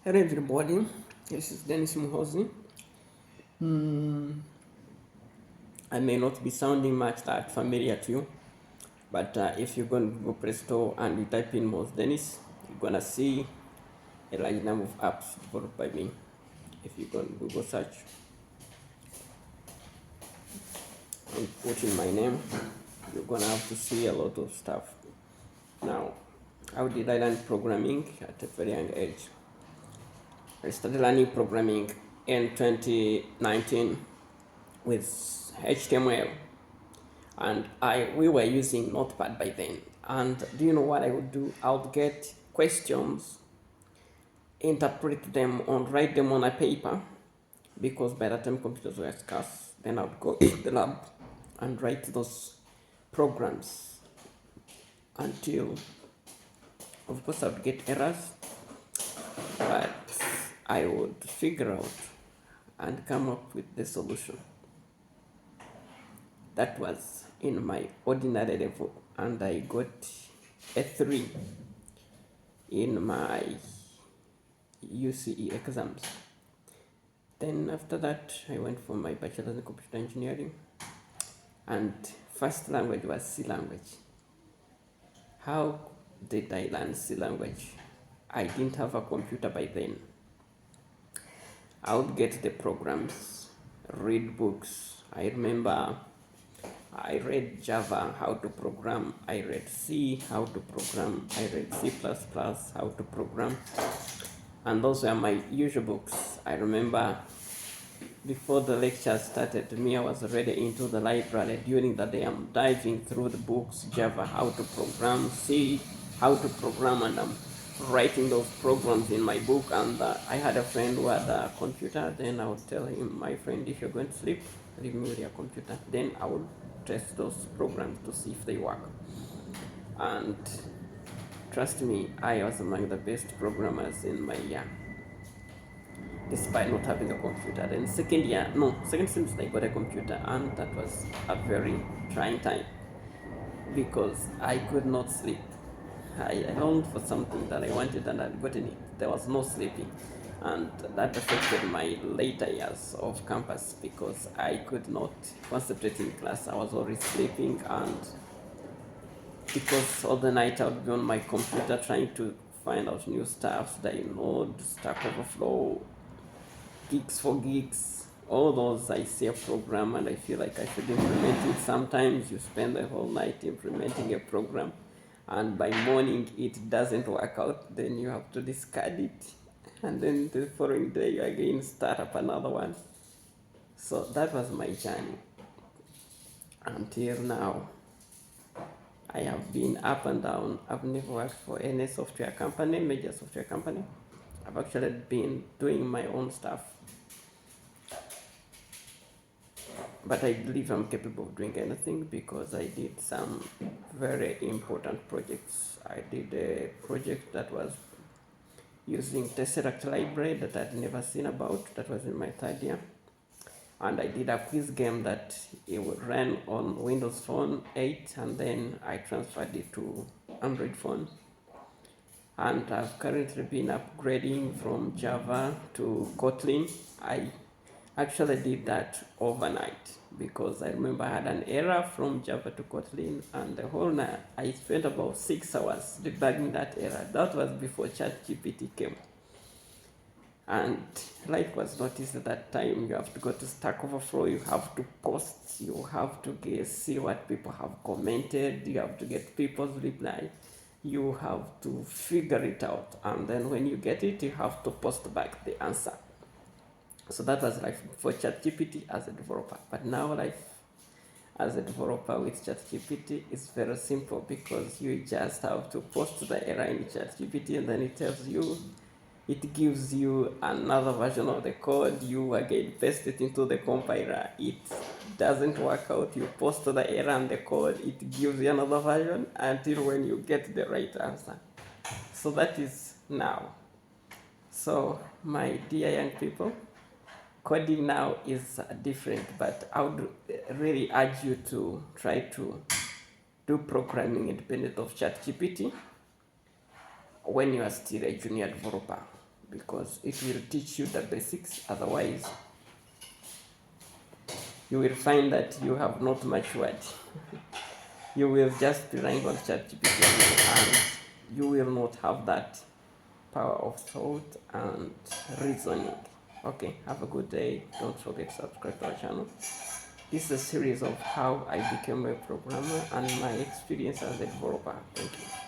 Hello everybody, this is Dennis Muhozi. I may not be sounding much that familiar to you, but if you go to Google Play Store and you type in Muhozi Dennis, you're gonna see a large number of apps developed by me. If you go to Google search and put in my name, you're gonna have to see a lot of stuff. Now, how did I learn programming at a very young age? I started learning programming in 2019 with HTML, and we were using Notepad by then. And do you know what I would do? I would get questions, interpret them, and write them on a paper, because by that time computers were scarce. Then I would go in the lab and write those programs until, of course, I would get errors, but I would figure out and come up with the solution. That was in my ordinary level, and I got a 3 in my UCE exams. Then after that, I went for my bachelor's in computer engineering, and first language was C language. How did I learn C language? I didn't have a computer by then. I would get the programs, read books. I remember I read Java, how to program. I read C, how to program. I read C++, how to program. And those were my usual books. I remember before the lecture started, I was already into the library. During the day, I'm diving through the books, Java, how to program, C, how to program, and I'm writing those programs in my book. And I had a friend who had a computer. Then I would tell him, my friend, if you're going to sleep, leave me with your computer. Then I would test those programs to see if they work. And trust me, I was among the best programmers in my year, despite not having a computer. Then second semester I got a computer, and that was a very trying time because I could not sleep. I longed for something that I wanted and I'd gotten it. There was no sleeping, and that affected my later years of campus because I could not concentrate in class. I was always sleeping, and because all the night I would be on my computer trying to find out new stuff, download, Stack Overflow, Geeks for Geeks, all those. I see a program and I feel like I should implement it. Sometimes you spend the whole night implementing a program, and by morning it doesn't work out, then you have to discard it, and then the following day you again start up another one. So that was my journey until now. I have been up and down. I've never worked for any software company, major software company. I've actually been doing my own stuff, but I believe I'm capable of doing anything because I did some very important projects. I did a project that was using Tesseract library that I'd never seen about. That was in my third year. And I did a quiz game that it would run on Windows Phone 8, and then I transferred it to Android phone. And I've currently been upgrading from Java to Kotlin. I actually did that overnight because I remember I had an error from Java to Kotlin, and the whole night I spent about 6 hours debugging that error. That was before ChatGPT came. And life was not easy at that time. You have to go to Stack Overflow, you have to post, you have to see what people have commented, you have to get people's reply, you have to figure it out, and then when you get it, you have to post back the answer. So that was life for ChatGPT as a developer. But now life as a developer with ChatGPT is very simple because you just have to post the error in ChatGPT, and then it gives you another version of the code. You again paste it into the compiler. It doesn't work out. You post the error and the code. It gives you another version until when you get the right answer. So that is now. So my dear young people, coding now is different, but I would really urge you to try to do programming independent of ChatGPT when you are still a junior developer, because it will teach you the basics. Otherwise, you will find that you have not matured. You will just be relying on ChatGPT and you will not have that power of thought and reasoning. Okay, have a good day. Don't forget to subscribe to our channel. This is a series of how I became a programmer and my experience as a developer. Thank you.